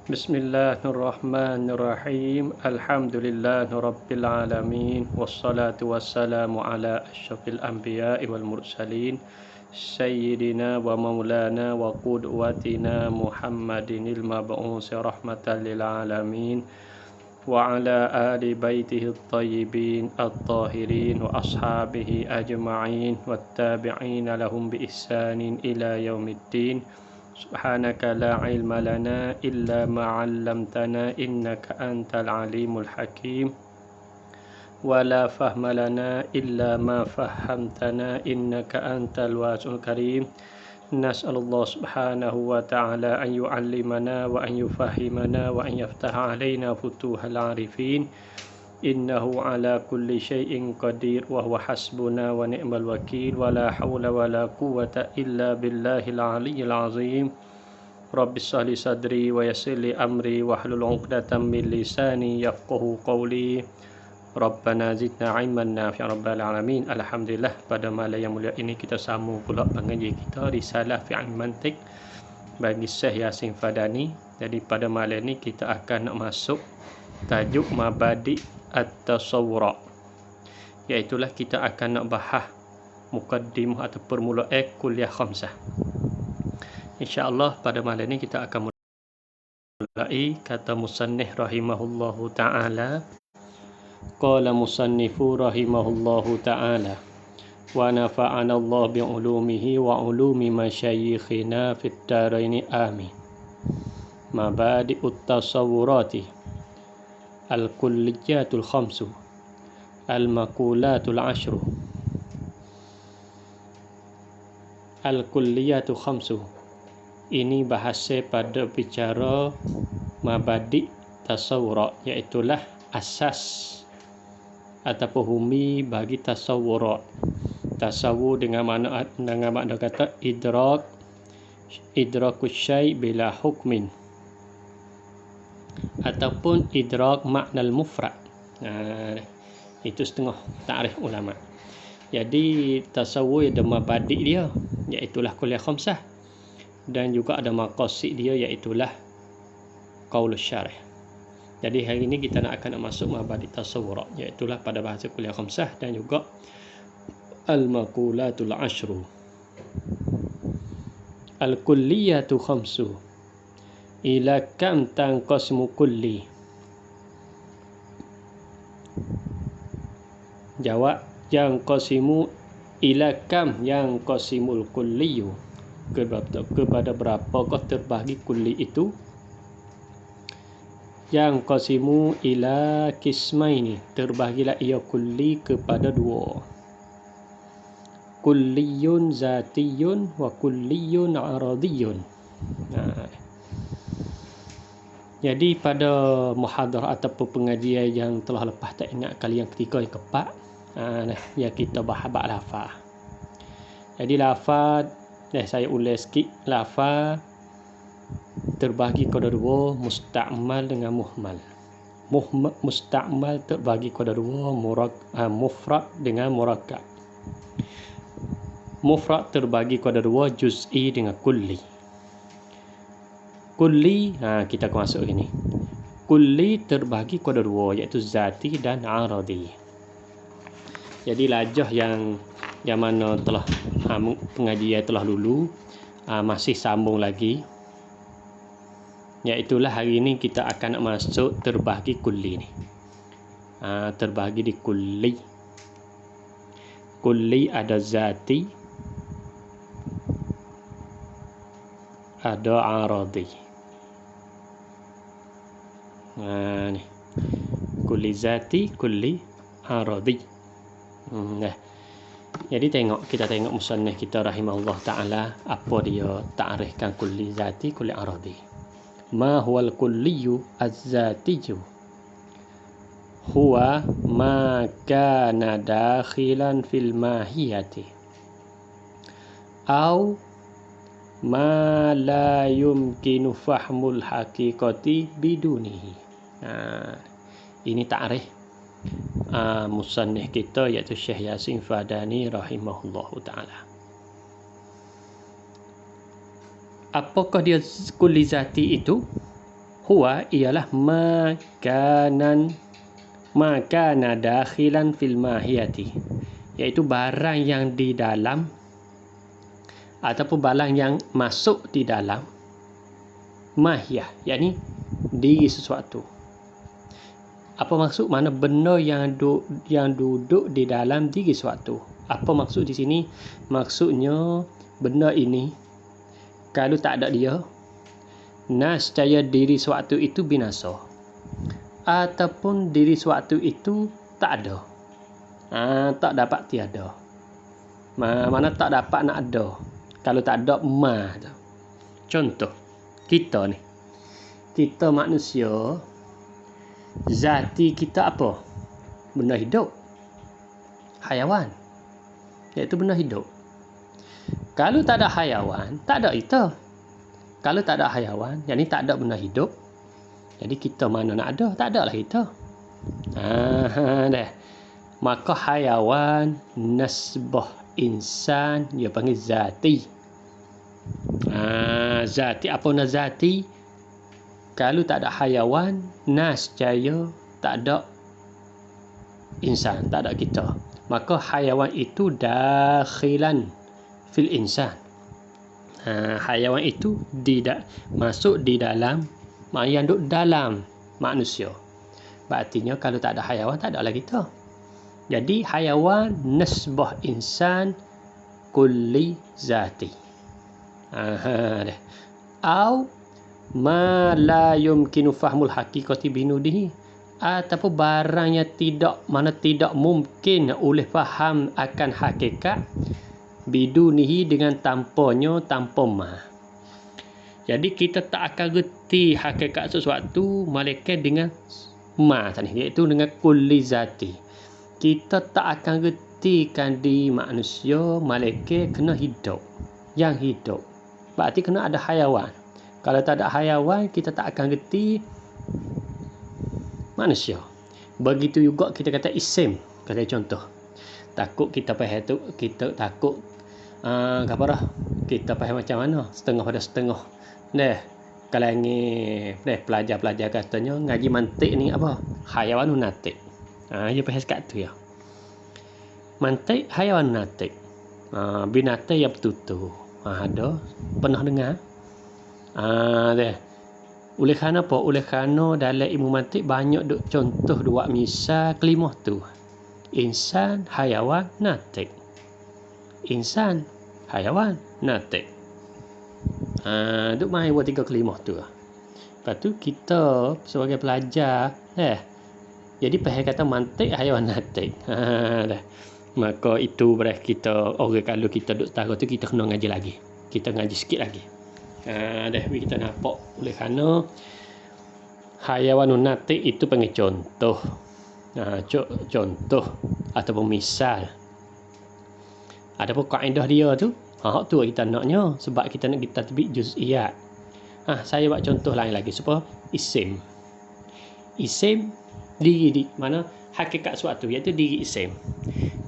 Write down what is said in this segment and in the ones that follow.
Bismillahirrahmanirrahim. Alhamdulillahirabbil alamin wassalatu wassalamu ala asyrafil anbiya'i wal mursalin sayyidina wa maulana wa qudwatina Muhammadinil mab'uts rahmatan lil alamin wa ala ali baitihi at-tayyibin at-tahirin wa ashabihi ajma'in wattabi'ina lahum bi ihsanin ila yaumiddin. Subhanaka la ilma lana illa ma 'allamtana innaka antal alimul hakim wa la fahma lana illa ma fahamtana innaka antal wasi'ul karim. Nas'alullah subhanahu wa ta'ala an yu'allimana wa an yufahimana wa an yaftaha alaina futuhal arifin innahu ala kulli syai'in qadir wa huwa hasbuna wa ni'mal wakil wa la hawla wa la quwwata illa billahil aliyyil azim. Rabbi shrah li sadri wa yassir li amri wa hlul 'uqdatam min lisani yafqahu qawli. Rabbana zidna ilman nafi'an rabbal alamin. Alhamdulillah, pada malam yang mulia ini kita sambung pula pengajian kita Risalah fi Mantiq bagi Syekh Yasin Fadani. Jadi pada malam ini kita akan nak masuk tajuk Mabadi' At-Tasawwur, iaitulah kita akan nak bahas mukaddimah atau permulaan kuliah khamsah. InsyaAllah pada malam ini kita akan mulai kata musannif rahimahullahu ta'ala. Qala musannifu rahimahullahu ta'ala wa nafa'ana Allah bi'ulumihi wa ulumi masyayikhina fit daraini amin. Mabadi'ut tasawwurati al-kulliyatul khamsu al-makulatul ashru. Al-kulliyatul khamsu ini bahasa pada bicara mabadi' tasawwur, iaitulah asas ataupun humi bagi tasawwur. Tasawwur dengan makna kata idrakus syai' bila hukmin ataupun idrak maknal mufrad. Itu setengah takrif ulama. Jadi tasawwur ada mabadi' dia, iaitulah kuliah khamsah, dan juga ada maqasid dia, iaitulah qaulus syarih. Jadi hari ini kita akan masuk mabadi' tasawwur, iaitulah pada bahasa kuliah khamsah dan juga al-maqulatul ashru. Al-kulliyatu khamsu ila kam tanqasmu kulli. Jawab, yang qasimu ila kam yang qasimul kulliyu, kepada berapakah terbagi kulli itu. Yang qasimu ila kismaini, terbagilah ia kulli kepada dua. Kulliyun zatiyun wa kulliyun aradiyun. Jadi pada muhadarah ataupun pengajian yang telah lepas, tak ingat kali yang ketiga yang keempat, yang kita bahas lafaz. Jadi lafaz, saya ulas sikit. Lafaz terbagi kepada dua, musta'mal dengan muhmal. Musta'mal terbagi kepada dua, mufrad dengan murakkab. Mufrad terbagi kepada dua, juz'i dengan kulli. Kulli, kita akan masuk ini. Kulli terbagi kepada dua, iaitu zati dan aradi. Jadi lajah yang mana telah pengajian telah dulu, masih sambung lagi. Iaitulah hari ini kita akan masuk terbagi kulli ni. Terbagi di kulli. Kulli ada zati, ada aradi. Ni kulli zati, kulli aradi. Jadi kita tengok musannif kita rahimahullah ta'ala apa dia ta'rifkan kulli zati, kulli aradi. Ma huwal kulliyu az-zatiyyu huwa ma kana dakhilan fil mahiyati au ma la yumkinu fahmul haqiqati bidunihi. Ini ta'rif musannif kita, iaitu Syekh Yasin Fadani rahimahullahu ta'ala. Apakah dia kulli zati itu? Huwa ialah makana dakhilan fil mahiyati, iaitu barang yang di dalam ataupun barang yang masuk di dalam mahiyah, yakni diri sesuatu. Apa maksud? Mana benda yang duduk di dalam diri sesuatu. Apa maksud di sini? Maksudnya benda ini kalau tak ada dia, nescaya diri sesuatu itu binasa, ataupun diri sesuatu itu tak ada. Tak dapat tiada. Mana tak dapat nak ada. Kalau tak ada, contoh, kita ni. Kita manusia, zati kita apa? Benda hidup. Hayawan. Iaitu benda hidup. Kalau tak ada hayawan, tak ada kita. Kalau tak ada hayawan, yakni tak ada benda hidup, jadi kita mana nak ada? Tak ada lah kita. Dah. Maka hayawan, nasbah insan, dia panggil zati. Zati, apa nak zati? Kalau tak ada hayawan, nescaya tak ada insan, tak ada kita. Maka hayawan itu dakhilan fil insan. Hayawan itu masuk di dalam, yang duduk dalam manusia. Artinya kalau tak ada hayawan, tak ada lagi kita. Jadi hayawan nasbah insan kulli zati. Au ma la yumkinu fahmul haqiqati binudihi, ataupun barang yang tidak mungkin oleh faham akan hakikat bidunihi, dengan tanpanya, tanpa ma. Jadi kita tak akan reti hakikat sesuatu malaikat dengan ma tadi, iaitu dengan kulli zati. Kita tak akan retikan di manusia malaikat kena hidup, yang hidup. Berarti kena ada hayawan. Kalau tak ada hayawan, kita tak akan reti manusia. Begitu juga kita kata isim. Kata contoh, takut kita faham tu, kita takut kita faham macam mana, setengah pada setengah. Kalau ni pelajar-pelajar katanya ngaji mantik ni apa? Hayawan natik. Dia faham sekat tu ya. Mantik hayawan natik. Binatang yang bertutur. Ada pernah dengar? Oleh kerana apa? Oleh kerana dalam ilmu mantik banyak duk contoh dua misal kelimah tu. Insan, hayawan, natik. Insan, hayawan, natik. Duk main buat 3 kelimah tu. Lepas tu kita sebagai pelajar, jadi faham kata mantik, hayawan, natik. Maka itu berarti kita, kalau kita duk tahu tu, kita kena ngaji lagi. Kita ngaji sikit lagi. Kita nampak oleh kerana hayawanun natik itu panggil contoh. Contoh ataupun misal. Adapun kaedah dia tu, tu kita naknya, sebab kita nak kita tatbik juz'iyat. Saya buat contoh lain lagi supaya isim. Isim diri mana hakikat suatu, iaitu diri isim.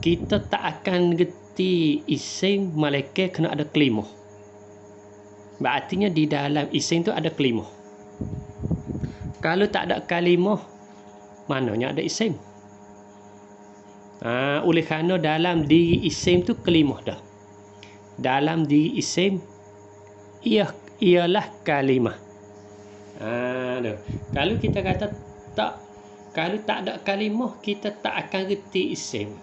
Kita tak akan reti isim malaikat kena ada kelimah. Berartinya di dalam isim tu ada kalimah. Kalau tak ada kalimah, mananya ada isim. Oleh kerana dalam diri isim tu kalimah dah. Dalam diri isim ialah kalimah. Kalau kita kata tak, kalau tak ada kalimah, kita tak akan reti isim.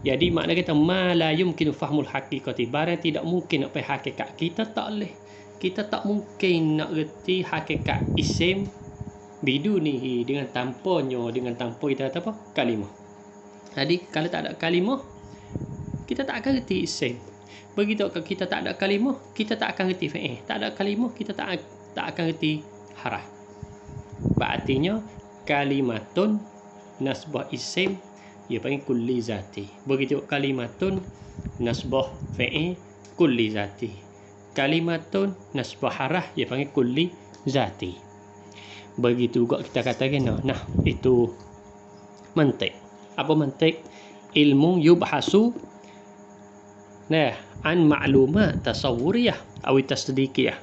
Jadi makna kita ma la yumkinu fahmul haqiqati, barang tidak mungkin nak faham hakikat. Kita tak mungkin nak reti hakikat isim bidunihi, dengan tanpanya, dengan tanpa kita kata apa? Kalimah. Jadi kalau tak ada kalimah, kita tak akan reti isim. Begitu kalau kita tak ada kalimah, kita tak akan reti fi'il. Tak ada kalimah, kita tak akan reti haraf. Berartinya kalimatun nasbah isim, ia panggil kulli zati. Begitu kalimatun nasbah fi'il, kulli zati. Kalimatun nasbah harah, ia panggil kulli zati. Begitu juga kita katakan, itu mantik. Apa mantik? Ilmu yubhasu an ma'lumat tasawwuriyah atau tasdiqiyah.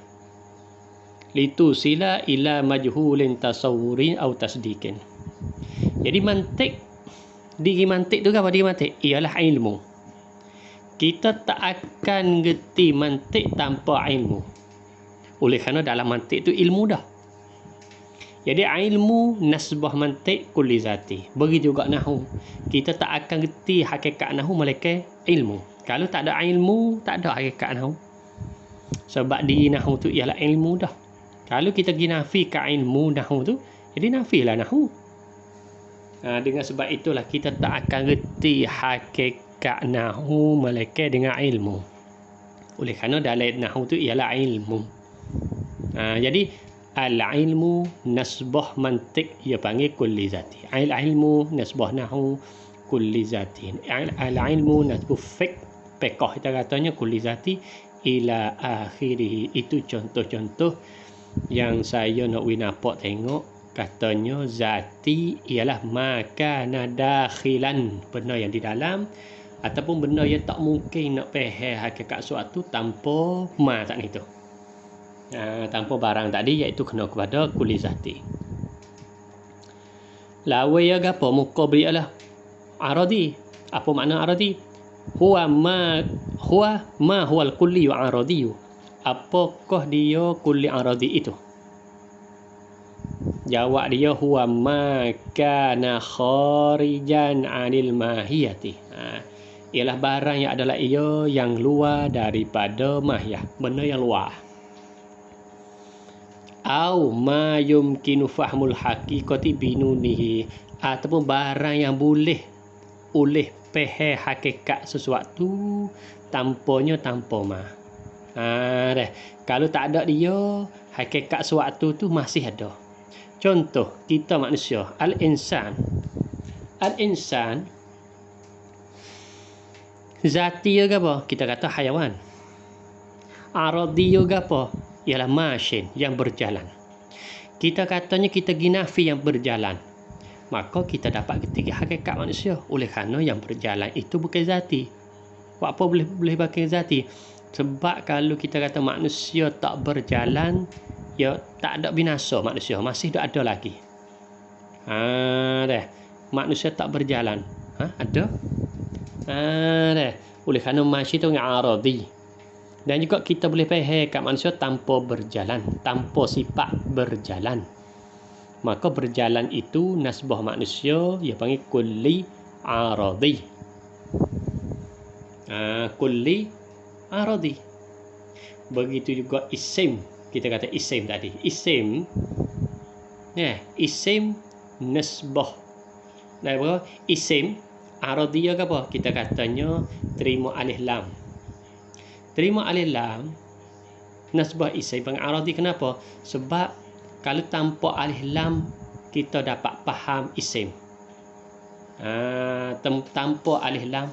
litusila ila majhulin tasawurin atau tasdiqin. Jadi diri mantik tu apa diri mantik? Ialah ilmu. Kita tak akan gerti mantik tanpa ilmu. Oleh kerana dalam mantik tu ilmu dah. Jadi ilmu nasbah mantik kulli zati. Begitu juga nahu. Kita tak akan gerti hakikat nahu melainkan ilmu. Kalau tak ada ilmu, tak ada hakikat nahu. Sebab diri nahu tu ialah ilmu dah. Kalau kita pergi nafikan ilmu nahu tu, jadi nafilah nahu. Dengan sebab itulah kita tak akan gerti hakikat nahu melainkan dengan ilmu. Oleh kerana dalam nahu tu ialah ilmu. Jadi al-ilmu nasbah mantik ia panggil kulli zati. Al-ilmu nasbah nahu kulli zati. Al-ilmu nasbah fiqh kita katanya kulli zati ila akhirih. Itu contoh-contoh yang saya nak nampak tengok. Katanya zati ialah makana dakhilan, benda yang di dalam ataupun benda yang tak mungkin nak faham hakikat suatu tanpa tak itu. Tanpa barang tadi, iaitu kena kepada kulli zati. Lawa ya gapo muka beri adalah aradi. Apa makna aradi? Huwa huwal kulli wa aradi. Apakah dia kulli aradi itu? Jawab dia huwa ma kana kharijan 'anil mahiyati. Ialah barang yang adalah ia yang luar daripada mahiyah, benda yang luar. Au ma yumkinu fahmul haqiqati binunihi, ataupun barang yang boleh faham hakikat sesuatu tanpanya tanpa ma. Kalau tak ada dia, hakikat sesuatu tu masih ada. Contoh kita manusia, al-insan zati ke apa? Kita kata haiwan. Aradi ke apa? Ialah masyin yang berjalan. Kita katanya kita ginafi yang berjalan. Maka kita dapat ketiga hakikat manusia. Oleh kerana yang berjalan itu bukan zati. Apa boleh pakai zati? Sebab kalau kita kata manusia tak berjalan, ya tak ada binasa manusia. Masih ada lagi. Manusia tak berjalan. Ada? Oleh kerana masyi itu aradi. Dan juga kita boleh faham kat manusia tanpa berjalan, tanpa sifat berjalan. Maka berjalan itu nasbah manusia ia panggil kulli aradi. Kulli aradi. Begitu juga isim. Kita kata isim tadi. Isim nasbah. Isim aradi ke apa? Kita katanya terima alif lam. Terima alif lam nasbah isim panggil aradi. Kenapa? Sebab kalau tanpa alif lam kita dapat faham isim. Tanpa alif lam,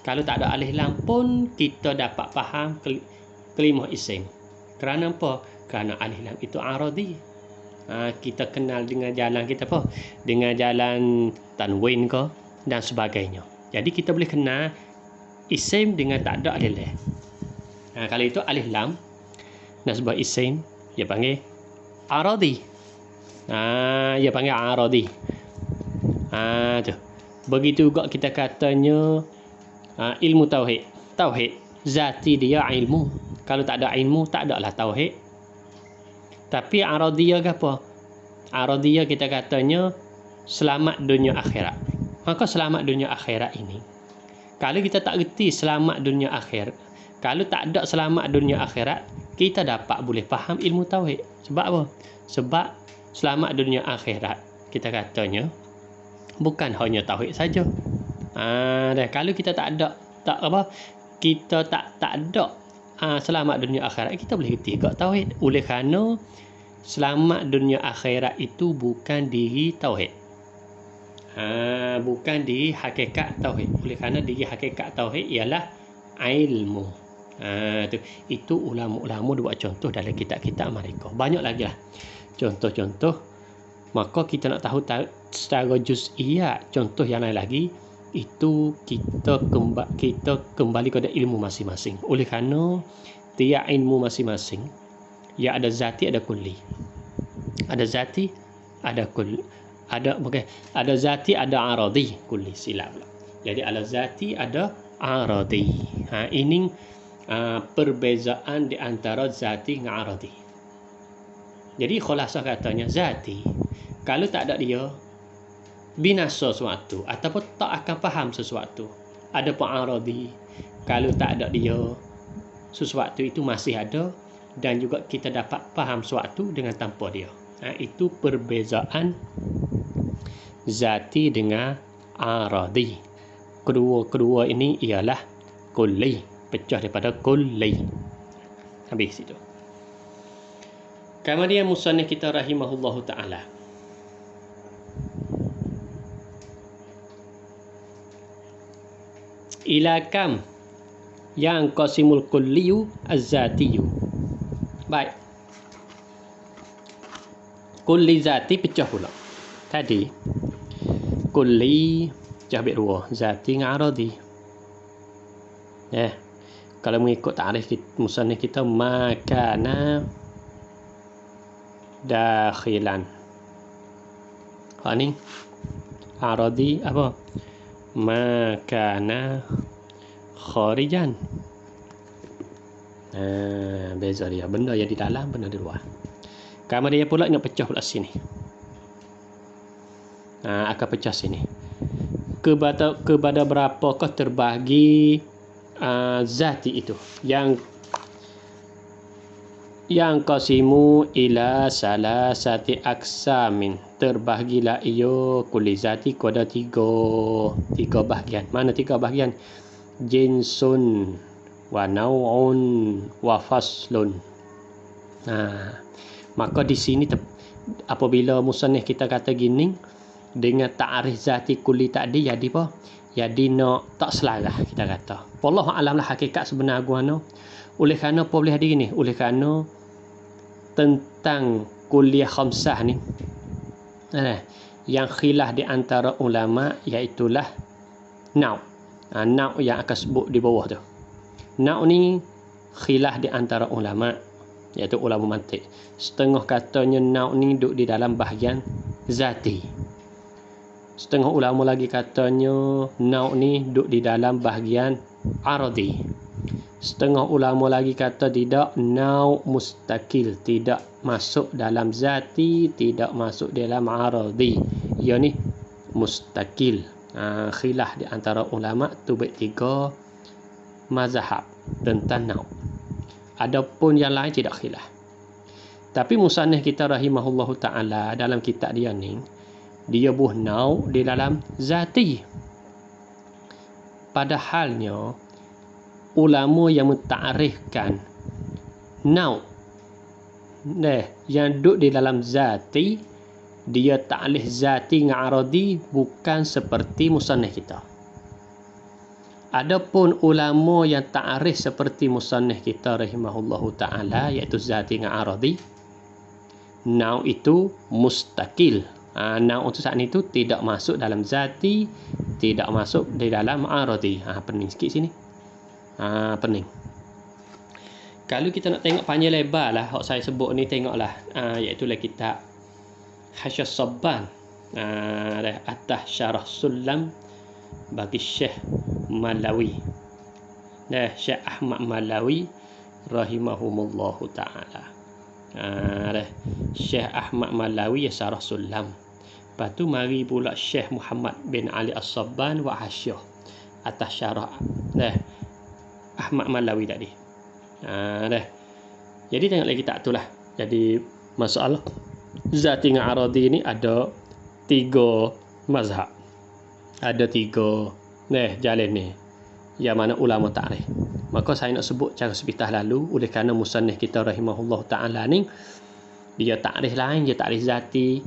kalau tak ada alif lam pun kita dapat faham kalimah isim. Kerana apa? Kerana alif lam itu aradi. Kita kenal dengan jalan kita apa? Dengan jalan tanwin ke dan sebagainya. Jadi kita boleh kenal isim dengan tak ada alif lam. Kalau itu alif lam nasbah isim dia panggil aradi. Dia panggil aradi. Tu. Begitu juga kita katanya ilmu tauhid. Tauhid zati dia ilmu. Kalau tak ada ilmu tak ada lah tauhid. Tapi aradiyah ke apa? Aradiyah kita katanya selamat dunia akhirat. Maka selamat dunia akhirat ini, kalau kita tak reti selamat dunia akhirat, kalau tak ada selamat dunia akhirat, kita dapat boleh faham ilmu tauhid. Sebab apa? Sebab selamat dunia akhirat kita katanya bukan hanya tauhid saja. Kalau kita kita tak ada selamat dunia akhirat, kita boleh reti kat tauhid. Oleh kerana selamat dunia akhirat itu bukan diri tauhid. Bukan diri hakikat tauhid. Oleh kerana diri hakikat tauhid ialah ilmu. Itu ulama-ulama buat contoh dalam kitab-kitab mereka. Banyak lagi lah contoh-contoh. Maka kita nak tahu secara juz'iyat contoh yang lain lagi, itu kita kembali kepada ilmu masing-masing. Oleh kerana tiap ilmu masing-masing Ya ada zati, ada kulli. Ada zati, ada kulli. Ada zati, ada aradi. Kulli silap. Jadi ada zati, ada aradi. Ini perbezaan di antara zati dengan aradi. Jadi khulasah katanya zati, kalau tak ada dia, binasa sesuatu ataupun tak akan faham sesuatu. Ada pun aradi, kalau tak ada dia, sesuatu itu masih ada dan juga kita dapat faham sesuatu dengan tanpa dia. Itu perbezaan zati dengan aradi. Kedua ini ialah kulli, pecah daripada kulli. Habis itu. Kemudian musannif kita rahimahullahu ta'ala ila kam yang qasimul kulliyu az-zatiyu. Baik, kulli zati pecah pula. Tadi kulli pecah bit dua, zati dengan aradi. Kalau mengikut ta'rif musannif kita, makana dakhilan. Ni aradi apa? Makana kharijan. Beza dia, benda yang di dalam, benda di luar. Kemudian dia pula nak pecah pula sini. Akan pecah sini. Kepada berapakah terbahagi zati itu? Yang qasimu ila salasati aksamin, terbahagilah ia kulli zati kepada tiga bahagian. Mana tiga bahagian? Jinsun wa naw'un wa faslun. Maka di sini apabila musannif kita kata gini dengan ta'rif zati kulli tadi, jadi apa? Jadi nak tak selaras kita kata. Wallahu alam lah hakikat sebenar guna. Oleh kerana apa boleh ada gini? Oleh kerana tentang kuliah khamsah ni yang khilaf di antara ulama iaitulah nau'. Nau' yang akan sebut di bawah tu. Nau' ni khilaf di antara ulama, iaitu ulama mantiq. Setengah katanya nau' ni duduk di dalam bahagian zati. Setengah ulama lagi katanya nau' ni duduk di dalam bahagian aradi. Setengah ulama lagi kata tidak, nau' mustakil, tidak masuk dalam zati, tidak masuk dalam aradi. Ia ni mustakil. Khilaf di antara ulama tu bertiga mazhab tentang nau'. Adapun yang lain tidak khilaf. Tapi musannif kita rahimahullahu ta'ala dalam kitab dia ni, dia buh nau' di dalam zati. Padahalnya ulama yang menta'rifkan nau' yang duduk di dalam zati, dia ta'lih zati dengan aradi bukan seperti musannif kita. Adapun ulama yang ta'rif seperti musannif kita rahimahullahu ta'ala, iaitu zati dengan aradi, nau' itu mustakil. Nau' itu saat itu tidak masuk dalam zati, tidak masuk di dalam aradi. Pening sikit sini. Pening. Kalau kita nak tengok panjang lebar lah, hak saya sebut ni tengoklah, iaitulah kitab Hasyas Sabban, atas syarah sulam bagi Syekh Malawi, Syekh Ahmad Malawi rahimahumullahu ta'ala. Syekh Ahmad Malawi ya syarah sulam. Lepas tu mari pula Syekh Muhammad bin Ali As-Sabban wa Hasyah atas syarah Ahmad Malawi tadi. Jadi tengok lagi tak itulah. Jadi masalah zati dengan aradi ni ada 3 mazhab. Ada 3 jalan ni yang mana ulama ta'rif. Maka saya nak sebut cara sepitah lalu, oleh kerana musannif kita rahimahullah ta'ala ni dia ta'rif lain, dia ta'rif zati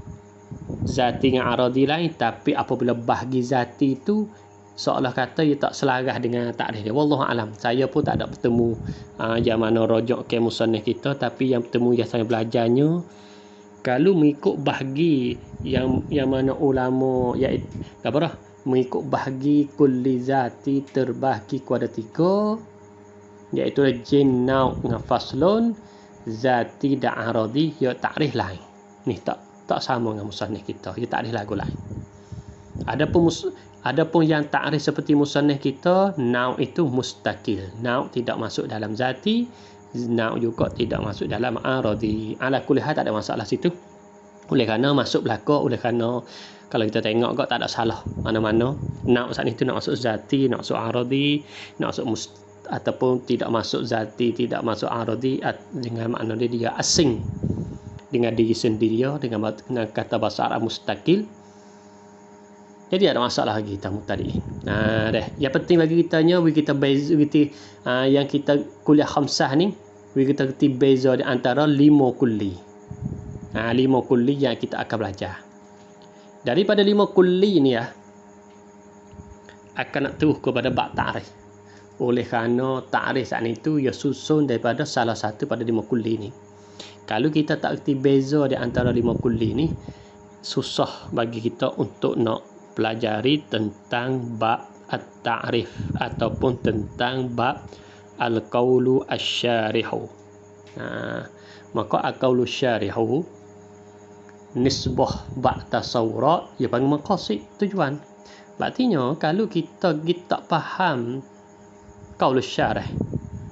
dengan aradi lain. Tapi apabila bahagi zati tu seolah kata ia tak selaras dengan ta'rif dia. Wallahu alam. Saya pun tak ada bertemu yang mana rojok ke musannif kita, tapi yang bertemu yang saya belajarnya, kalau mengikut bahagi yang mana ulama iaitu apa dah, mengikut bahagi kulli zati terbahagi kepada 3, iaitu jin, nau' dengan faslun. zati dan aradi ya takrif lain. Ni tak sama dengan musannif kita. Ya takrif lagu lain. Adapun yang takrif seperti musannif kita, nau itu mustakil. Nau tidak masuk dalam zati, nau juga tidak masuk dalam aradi. Ala kulli hal tak ada masalah situ. Oleh kerana masuk belaka, oleh kerana kalau kita tengok kok tak ada salah mana-mana. Nau saat itu nak masuk zati, nak masuk aradi, nak masuk ataupun tidak masuk zati, tidak masuk aradi dengan makna dia asing dengan diri sendiri, dengan kata bahasa Arab mustakil. Jadi ada masalah lagi kita tadi. Yang penting bagi kitanya, kita beza yang kita kuliah khamsah ni, kita kerti beza di antara 5 kulli. 5 kulli yang kita akan belajar. Daripada 5 kulli ni akan nak terus kepada bab ta'rif. Oleh kerana ta'rif saat itu ia susun daripada salah satu pada 5 kulli ni. Kalau kita tak kerti beza di antara 5 kulli ni, susah bagi kita untuk nak pelajari tentang bab at-ta'rif ataupun tentang bab al-qawlu asy-syarihu. Maka al-qawlu asy-syarihu nisbah bab tasawurat ia panggil maqasid, tujuan. Artinya kalau kita tak faham qaul syarih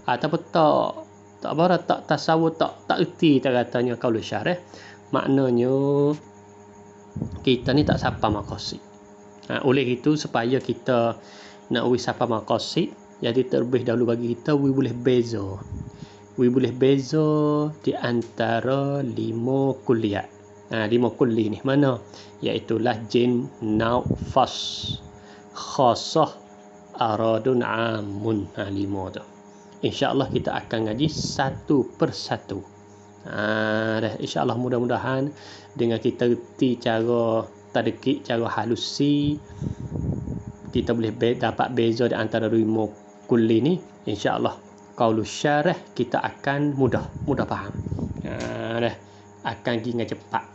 ataupun tak tasawur, tak erti tak katanya qaul syarih, maknanya kita ni tak sapa maqasid. Oleh itu supaya kita nak sapa maqasid, jadi terlebih dahulu bagi kita boleh beza di antara 5 kuliah. 5 kulli ni mana? Iaitu jin, nau, fas, khasah, aradun, amun. 5 tu. InsyaAllah kita akan ngaji satu persatu. InsyaAllah mudah-mudahan dengan kita reti cara tadqiq, cara halusi, kita boleh dapat beza di antara 5 kulli ni. InsyaAllah qaulus syarih kita akan mudah faham. Akan dengan cepat.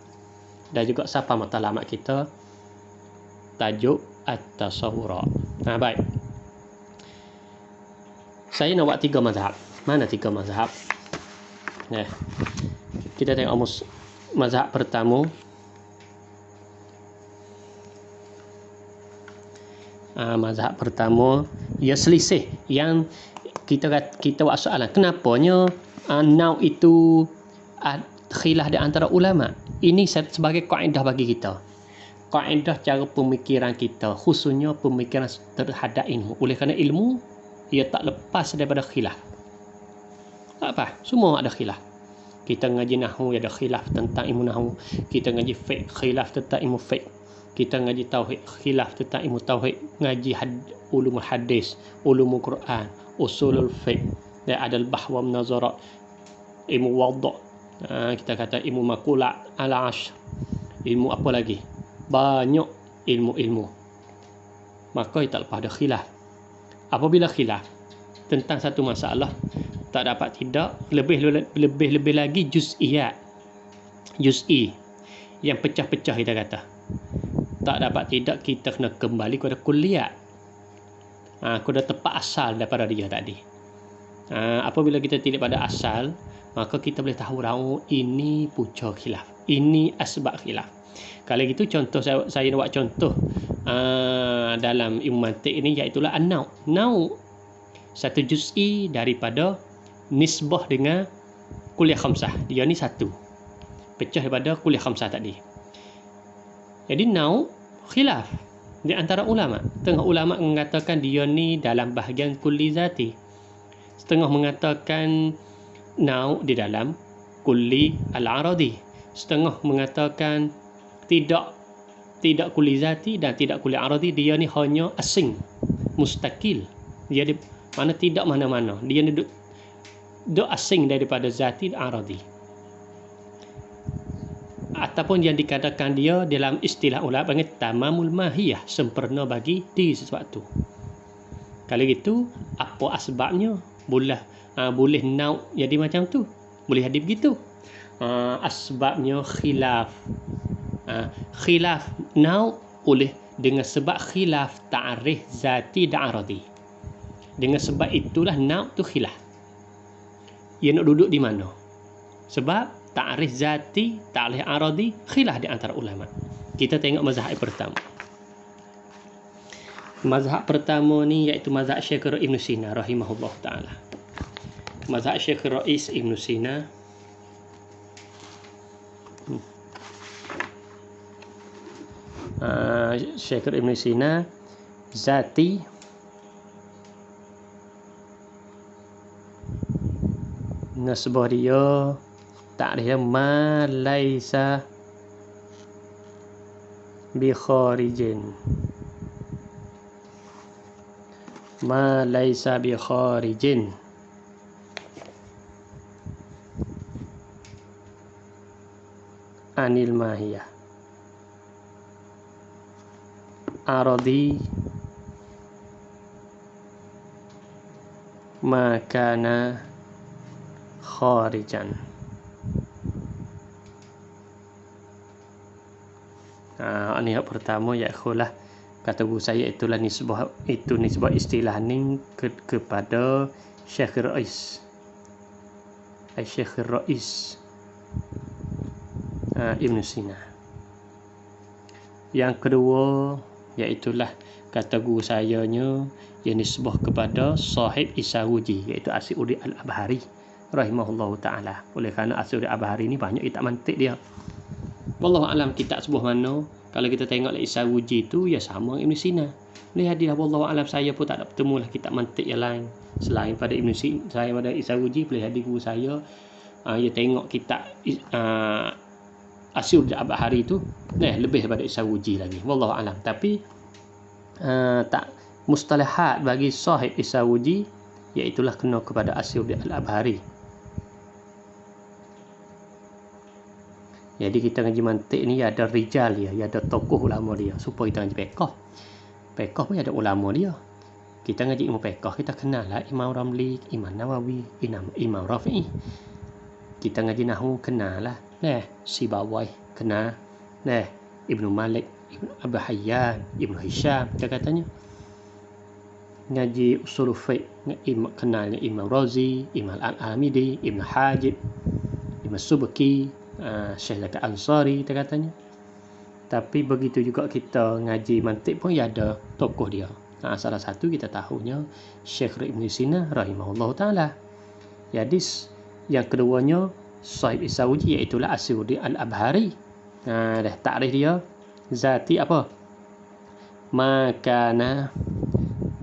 Dan juga siapa matlamat kita tajuk at-tasawwur. Baik. Saya nak buat 3 mazhab. Mana 3 mazhab? Kita tengok mazhab pertama. Mazhab pertama ia selisih yang kita buat soalan, kenapanya nau itu khilaf di antara ulama. Ini sebagai kaedah bagi kita, kaedah cara pemikiran kita, khususnya pemikiran terhadap ilmu. Oleh kerana ilmu ia tak lepas daripada khilaf. Tak apa, semua ada khilaf. Kita ngaji nahwu ada khilaf tentang ilmu nahwu, kita ngaji fiqh khilaf tentang ilmu fiqh, kita ngaji tauhid khilaf tentang ilmu tauhid, ngaji ulumul hadis, ulumul Quran, usulul fiqh, dan ada al-bahth wa munazarat, ilmu wadh', kita kata ilmu maqulat ala ashr, ilmu apa lagi, banyak ilmu-ilmu. Maka tak lepas ada khilaf. Apabila khilaf tentang satu masalah, tak dapat tidak lebih lagi juz'i yang pecah-pecah, kita kata tak dapat tidak kita kena kembali kepada kulliyat, kepada tempat asal daripada dia tadi. Apabila kita tidak pada asal, maka kita boleh tahu ini punca khilaf, ini asbab khilaf. Kalau gitu contoh saya buat contoh dalam ilmu mantik ini, iaitu an-nau. Nau satu juz'i daripada nisbah dengan kuliah khamsah. Dia ni satu pecah daripada kuliah khamsah tadi. Jadi nau khilaf di antara ulama. Setengah ulama mengatakan dia ni dalam bahagian kulli zati, setengah mengatakan nau di dalam kulli al-aradi, setengah mengatakan tidak kulli zati dan tidak kulli aradi. Dia ni hanya asing, mustakil. Dia mana tidak mana-mana. Dia ni duduk asing daripada zati dan aradi. Ataupun yang dikatakan dia dalam istilah ulama panggil tamamul mahiyah, sempurna bagi diri sesuatu. Kalau gitu, apa asbabnya? Boleh nau jadi macam tu, boleh jadi begitu. Asbabnya khilaf. Khilaf nau boleh dengan sebab khilaf ta'rif zati dan aradi. Dengan sebab itulah nau tu khilaf. Ia nak duduk di mana? Sebab ta'rif zati, ta'rif aradi khilaf di antara ulama. Kita tengok mazhab pertama. Mazhab pertama ni iaitu mazhab Syekh Ibn Sina rahimahullah taala. Mazhab Syekh Rais Ibn Sina Syekh Ibn Sina zati nasbah dia ta'rif ma laisa bi kharijin, ma laisa bi kharijin anil mahiyah. Aradi ma kana kharijan. Ini yang pertama ialah kata guru saya itulah nisbah istilah ni kepada Syekh Rais. Syekh Rais Ibn Sina. Yang kedua iaitulah kata guru sayanya yang nisbah kepada sahib Isawuji iaitu Asy'uri Al-Abhari rahimahullahu taala. Oleh kerana Asy'uri Al-Abhari ni banyak kitab mantik dia. Wallahu alam kitab sebuah mana kalau kita tengok Isawuji tu ya sama Ibn Sina. Lihat dia wallahu alam saya pun tak ada bertemu lah kitab mantik yang lain selain pada Ibn Sina. Saya pada Isawuji boleh hadir guru saya dia tengok kitab Asy'uri Al-Abhari tu lebih daripada Isawuji lagi. Wallahu alam. Tapi tak mustalahat bagi sahib Isawuji iaitulah kena kepada Asy'uri Al-Abhari. Jadi kita ngaji mantik ni ada rijal dia, ada tokoh ulama dia. Supaya kita ngaji fiqh. Fiqh pun ada ulama dia. Kita ngaji ilmu fiqh, kita kenal lah Imam Ramli, Imam Nawawi, Imam Rafi'i. Kita ngaji nahwu kenal lah Sibawai, kenal Ibnu Malik, Ibnu Abu Hayyan, Ibnu Hisham kita katanya. Ngaji usul fiqh kenalnya Imam Razi, Imam Al-Amidi, Ibnu Hajib, Imam Subki, Syekh Zakat Ansari kita katanya. Tapi begitu juga kita ngaji mantik pun ada tokoh dia. Salah satu kita tahunya Syekh Ibn Sina rahimahullah ta'ala. Jadi yang keduanya sahib Isawuji iaitulah Asy'uri Al-Abhari. Dah takrif dia zati apa? Makana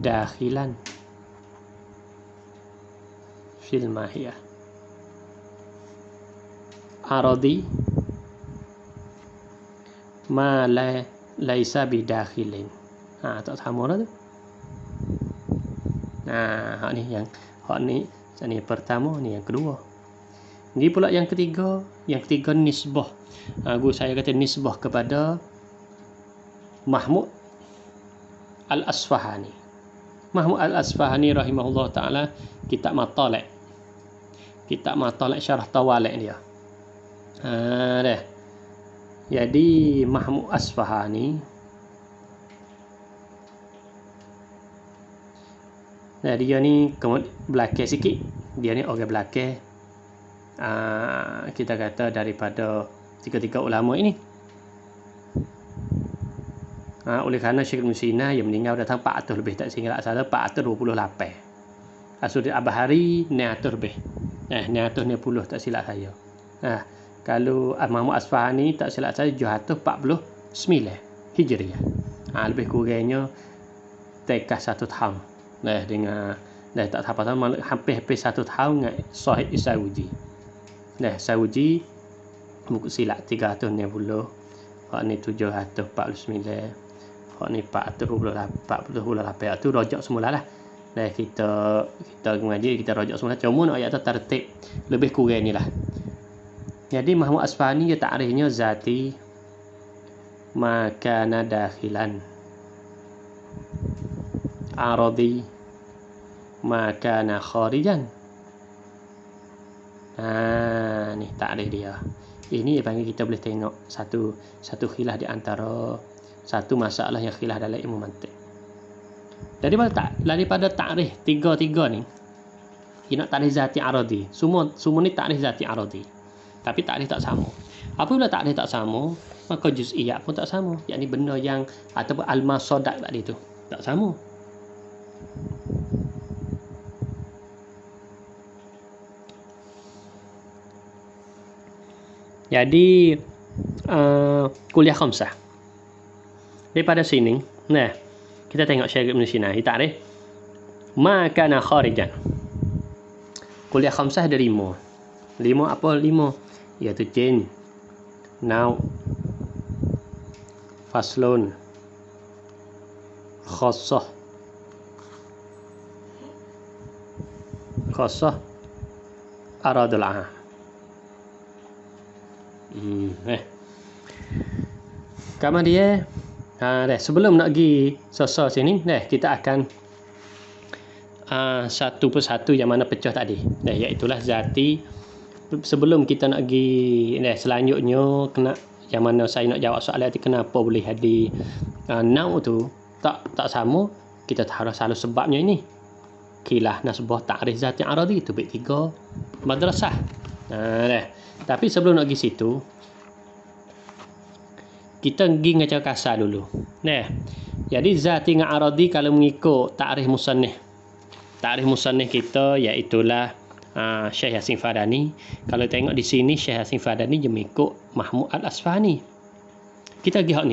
dakhilan fil mahiyah. Aradi ma laisa bidakhilin. Tak sama dah tu. Ni yang ni pertama, ni yang kedua. Ni pula yang ketiga. Yang ketiga nisbah. Guru saya kata nisbah kepada Mahmud Al-Asfahani. Mahmud Al-Asfahani rahimahullah ta'ala kitab Matalib. Kitab Matalib syarah Tawalik dia. Jadi Mahmud Asfahani dia ni belakang sikit. Dia ni orang belakang kita kata daripada tiga-tiga ulama ini. Oleh kerana Syekh Ibn Sina yang meninggal datang 400 lebih, tak silap salah 428. Asy'uri Al-Abhari 900 lebih. 990 tak silap saya. Kalau Mahmud Asfahani tak silap saya 749 Hijriah. Lebih kurangnya tekas 1 tahun. Dengan tak apa tahu hampir 1 tahun dengan sahib Isawuji. Isawuji buku silap 390. Hak ni 749. Hak ni 428 tu rojak semula lah. Kita mengaji kita rojak semula. Cuma nak ayat tu tertib lebih kurang ni lah. Jadi Mahmud Asfahani dia takrifnya zati makana dakhilan, aradi makana kharijan. Ni takrif dia. Ini panggil kita boleh tengok satu khilaf di antara satu masalah yang khilaf dalam ilmu mantik. Daripada takrif tiga ni, kita takrif zati aradi. Semua ni takrif zati aradi. Tapi takrif tak sama. Apabila takrif tak sama, maka juz'iyat pun tak sama. Yakni benda yang ataupun al-masadak tadi tu tak sama. Jadi kuliah khamsah. Daripada sini, nah, kita tengok syarif di sini. Takrif ma kana kharijan. Kuliah khamsah ada 5. 5 apa 5? Iaitu jin, nau, faslun, khassah, aradul am. Kemudian sebelum nak pergi selesai sini, kita akan satu persatu yang mana pecah tadi. Iaitulah zati. Sebelum kita nak pergi selanjutnya, kena yang mana saya nak jawab soalan tu, kenapa boleh hadir nau tu tak sama, kita harus selalu sebabnya ini. Kilah nasbah ta'rif zati aradi itu bait 3 madrasah. Tapi sebelum nak pergi situ, kita pergi ngajar kasar dulu. Jadi zati dengan aradi kalau mengikut ta'rif musannif. Ta'rif musannif kita iaitulah Syekh Yasin Fadani. Kalau tengok di sini Syekh Yasin Fadani dia mengikut Mahmud Al-Asfahani. Kita pergi hak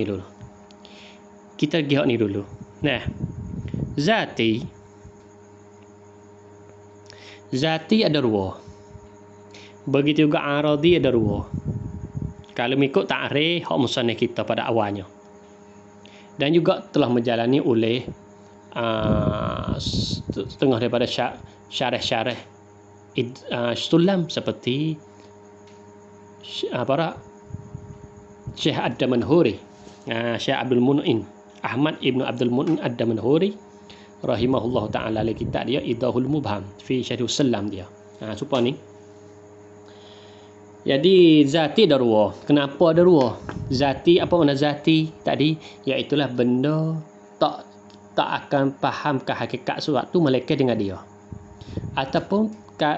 ni dulu. Zati ada 2. Begitu juga aradi ada 2. Kalau mengikut ta'rif hak musannif kita pada awalnya. Dan juga telah menjalani oleh setengah daripada syarah Sulam seperti Syekh Ad-Damanhuri, Syekh Abdul Mun'in, Ahmad Ibn Abdul Mun'in Ad-Damanhuri rahimahullah ta'ala, li kitab dia Idahul Mubham fi Syarh Sulam dia. Supaya ni. Jadi zati ada 2. Kenapa ada 2? Zati, apa makna zati tadi? Iaitulah benda tak akan faham ke hakikat sesuatu melainkan dengan dia. Ataupun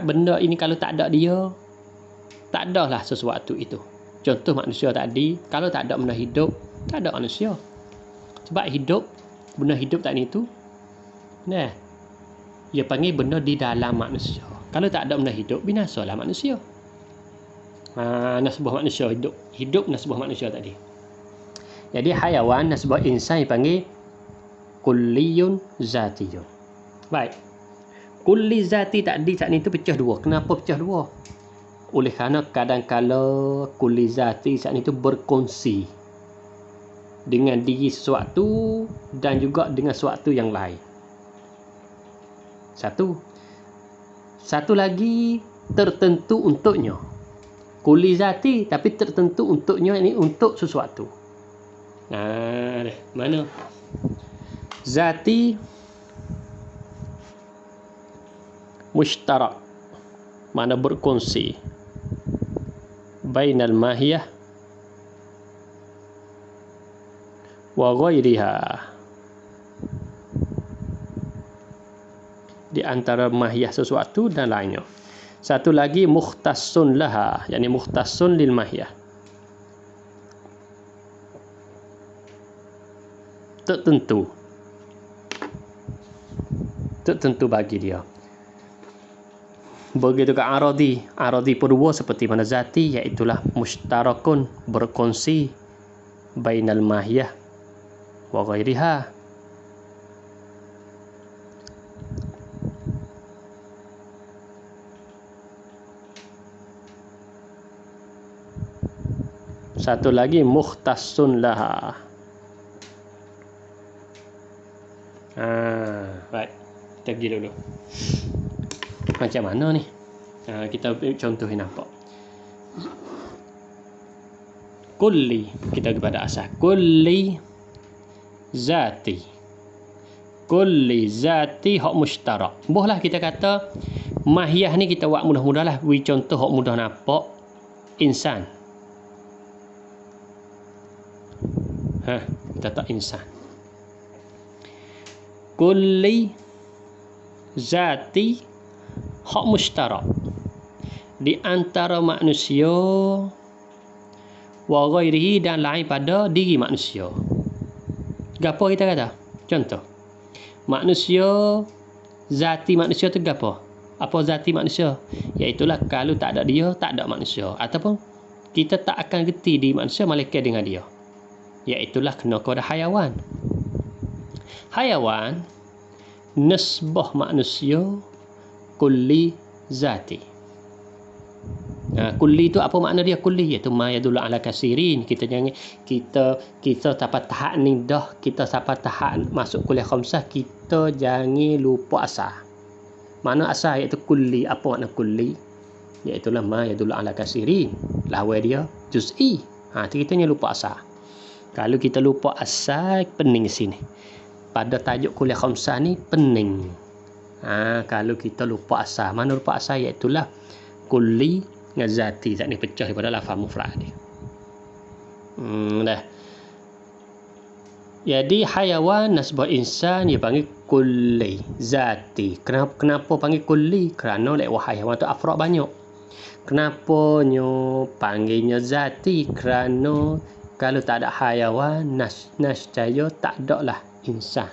benda ini kalau tak ada dia, tak adalah sesuatu itu. Contoh manusia tadi, kalau tak ada benda hidup, tak ada manusia. Sebab hidup, benda hidup tadi itu, dia panggil benda di dalam manusia. Kalau tak ada benda hidup, binasalah manusia. Nasbah manusia hidup nasbah manusia tadi. Jadi hayawan nasbah insan dipanggil kulliyun zatiyun. Baik. Kulli zati tadi saat itu pecah 2. Kenapa pecah 2? Oleh kerana kadang-kala kulli zati saat itu berkongsi dengan diri sesuatu dan juga dengan sesuatu yang lain. Satu lagi tertentu untuknya. Kulli zati tapi tertentu untuknya, ini untuk sesuatu. Mana? Zati mushtarak, mana berkongsi bainal mahiyah wa ghairiha, di antara mahiyah sesuatu dan lainnya. Satu lagi mukhtassun laha, yakni mukhtassun lil mahiyah, tertentu bagi dia. Begitu ke aradi pun 2 seperti mana zati, iaitulah mushtarakun, berkongsi bainal mahiyah wa ghairiha. Satu lagi mukhtassun laha. Baik, kita pergi dulu. Macam mana ni? Kita contohin nampak. Kulli, kita kepada asal. Kulli zati hak mushtarak. Bolehlah kita kata mahiyah ni kita buat mudah-mudah lah. Contoh hak mudah nampak, insan. Kita tak insan. Kulli zati hak mushtarak. di antara manusia wa ghairihi dan lain pada diri manusia. Gapo kita kata? Contoh. Manusia, zati manusia tu gapo? Apa zati manusia? Iaitulah kalau tak ada dia, tak ada manusia. Ataupun kita tak akan gerti di manusia malaikat dengan dia. Iaitulah kena kepada hayawan. Hayawan nisbah manusia kulli zati. Kulli itu apa makna dia? Kulli iaitu ma yadullu ala kasirin. Kita dapat tahap ni dah, kita sampai tahap masuk kuliah khamsah, kita jangan lupa asal. Mana asal iaitu kulli. Apa makna kulli? Iaitulah ma yadullu ala kasirin. Lawan dia juz'i. Ceritanya lupa asal. Kalau kita lupa asal, pening sini. Pada tajuk kuliah khamsah ni pening. Kalau kita lupa asal. Mana lupa asal? Iaitulah kulli dengan zati. Zat ni pecah daripada lafaz mufrad ni. Dah. Jadi hayawan nasbah insan dia panggil kulli zati. Kenapa panggil kulli? Kerana lewat hayawan tu afrad banyak. Kenapa nyo panggilnya zati? Kerana kalau tak ada hayawan, nascaya tak ada lah insan.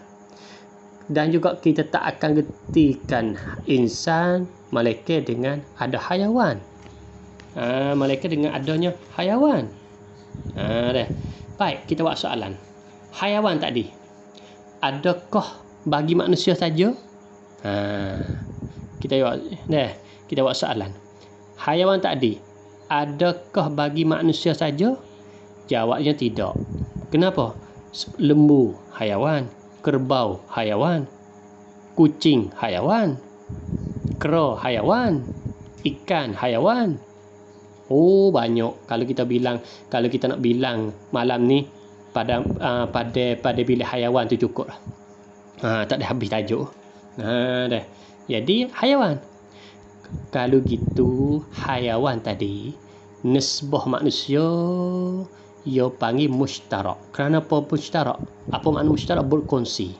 Dan juga kita tak akan getikan insan malaikat dengan ada hayawan. Malaikat dengan adanya hayawan. Dah. Baik, kita buat soalan. Hayawan tadi, adakah bagi manusia saja? Kita buat soalan. Hayawan tadi, adakah bagi manusia saja? Jawabnya tidak. Kenapa? Lembu hayawan, kerbau hayawan, kucing hayawan, kera hayawan, ikan hayawan. Banyak. Kalau kita nak bilang malam ni pada bilik hayawan tu cukup lah. Tak ada habis tajuk. Dah. Jadi hayawan. Kalau gitu hayawan tadi nisbah manusia ia panggil mushtarak. Kerana apa mushtarak? Apa makna mushtarak? Berkongsi.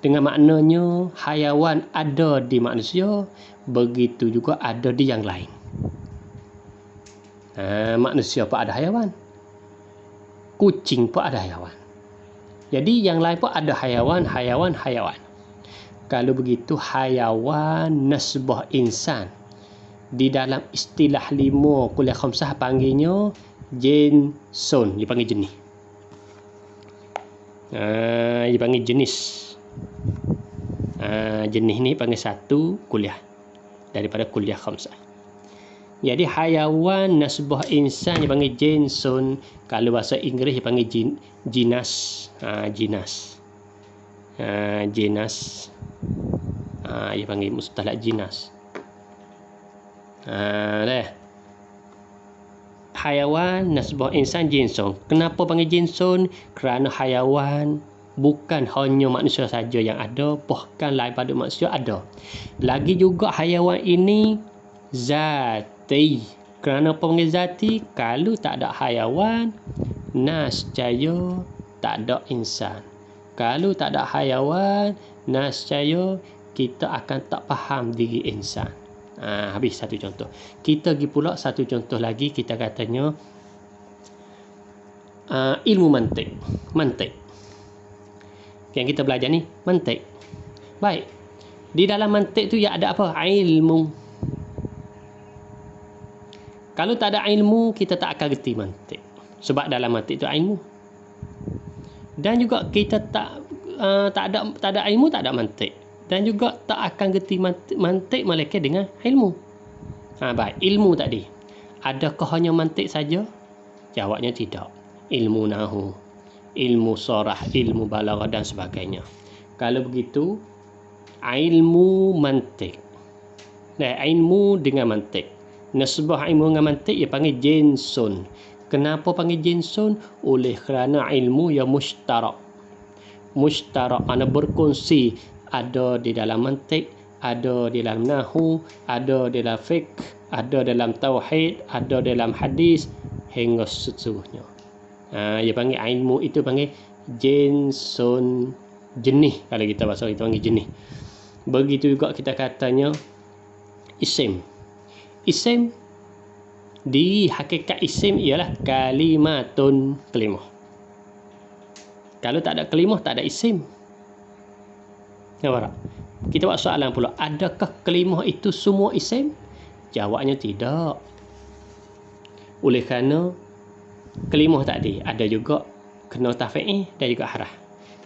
Dengan maknanya hayawan ada di manusia, begitu juga ada di yang lain. Manusia pun ada hayawan. Kucing pun ada hayawan. Jadi yang lain pun ada hayawan. Kalau begitu hayawan nasbah insan. Di dalam istilah 5 kuliah khamsah panggilnya jinsun. Dia panggil jenis. Dia panggil jenis. Jenis ni panggil satu kuliah daripada kuliah khamsah. Jadi hayawan nasbah insan dia panggil jinsun. Kalau bahasa Inggeris dia panggil jinas. Jinas. Dia panggil mustalah jinas. Dah. Hayawan nasbah insan jinsun. Kenapa panggil jinsun? Kerana hayawan bukan hanya manusia saja yang ada, bahkan lain pada manusia ada. Lagi juga hayawan ini zati. Kerana apa panggil zati? Kalau tak ada hayawan, nascaya tak ada insan. Kalau tak ada hayawan, nascaya kita akan tak faham diri insan. Habis satu contoh. Kita pergi pula satu contoh lagi. Kita katanya ilmu mantik. Yang kita belajar ni mantik. Baik. Di dalam mantik tu ya ada apa? Ilmu. Kalau tak ada ilmu, kita tak akan gerti mantik. Sebab dalam mantik tu ilmu. Dan juga kita tak ada ilmu, tak ada mantik. Dan juga tak akan gerti mantik malaikat dengan ilmu. Baik, ilmu tadi. Adakah hanya mantik saja? Jawabnya tidak. Ilmu nahu, ilmu sorah, ilmu balaghah dan sebagainya. Kalau begitu, ilmu mantik. Ilmu dengan mantik. Nasbah ilmu dengan mantik ia panggil jinsun. Kenapa panggil jinsun? Oleh kerana ilmu yang mushtarak. Mushtarak makna berkongsi. Ada di dalam mantik, ada di dalam nahu, ada di dalam fiqh, ada dalam tauhid, ada dalam hadis hingga seterusnya. Dia panggil ilmu itu panggil jinsun, jenis. Kalau kita bahasa kita panggil jenis. Begitu juga kita katanya isim. isim. Di hakikat isim ialah kalimatun, kalimah. Kalau tak ada kalimah, tak ada isim. Nampak tak? Kita buat soalan pula, adakah kalimah itu semua isim? Jawabnya tidak. Oleh kerana kalimah tadi ada juga kena tafi'i dan juga harah.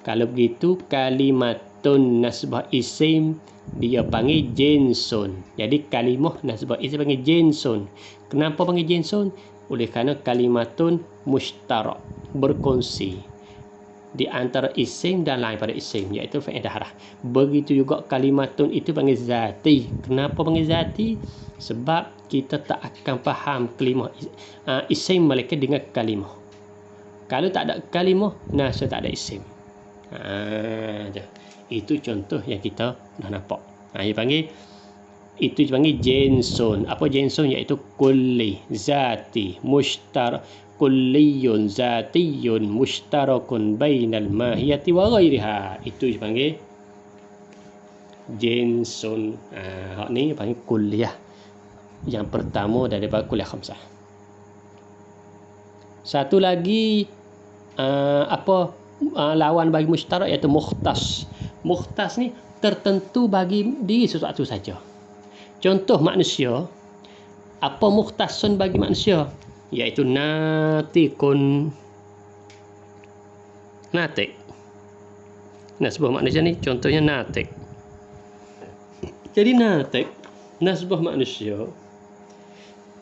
Kalau begitu kalimatun nasbah isim dia panggil jinsun. Jadi kalimah nasbah isim panggil jinsun. Kenapa panggil jinsun? Oleh kerana kalimatun mushtarak, berkongsi di antara isim dan lain pada isim, iaitu faedah harah. Begitu juga kalimatun itu panggil zati. Kenapa panggil zati? Sebab kita tak akan faham kalimah isim melainkan dengan kalimah. Kalau tak ada kalimah, nasa tak ada isim. Itu contoh yang kita dah nampak. Itu dipanggil jinsun. Apa jinsun? Iaitu kulli, zati, mushtarak, kulliyun, zatiyun, mushtarakun bainal mahiyati wa ghairiha. Itu dipanggil jinsun. Hak ni panggil kulliyah. Yang pertama daripada kuliah khamsah. Satu lagi lawan bagi mushtarak iaitu mukhtas. Mukhtas ni tertentu bagi diri sesuatu saja. Contoh manusia, apa mukhtasun bagi manusia? Iaitu natikun. Natik. Nasbah manusia ni contohnya natik. Jadi natik, nasbah manusia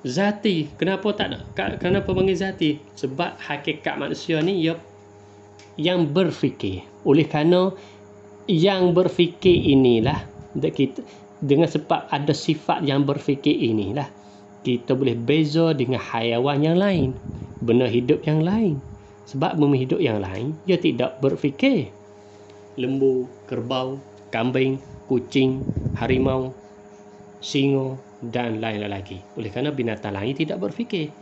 zati. Kenapa tak ada? Kenapa panggil zati? Sebab hakikat manusia ni yang berfikir. Oleh kerana yang berfikir inilah kita, dengan sebab ada sifat yang berfikir inilah kita boleh beza dengan haiwan yang lain, benda hidup yang lain. Sebab benda hidup yang lain dia tidak berfikir. Lembu, kerbau, kambing, kucing, harimau, singa dan lain-lain lagi. Oleh kerana binatang lain tidak berfikir.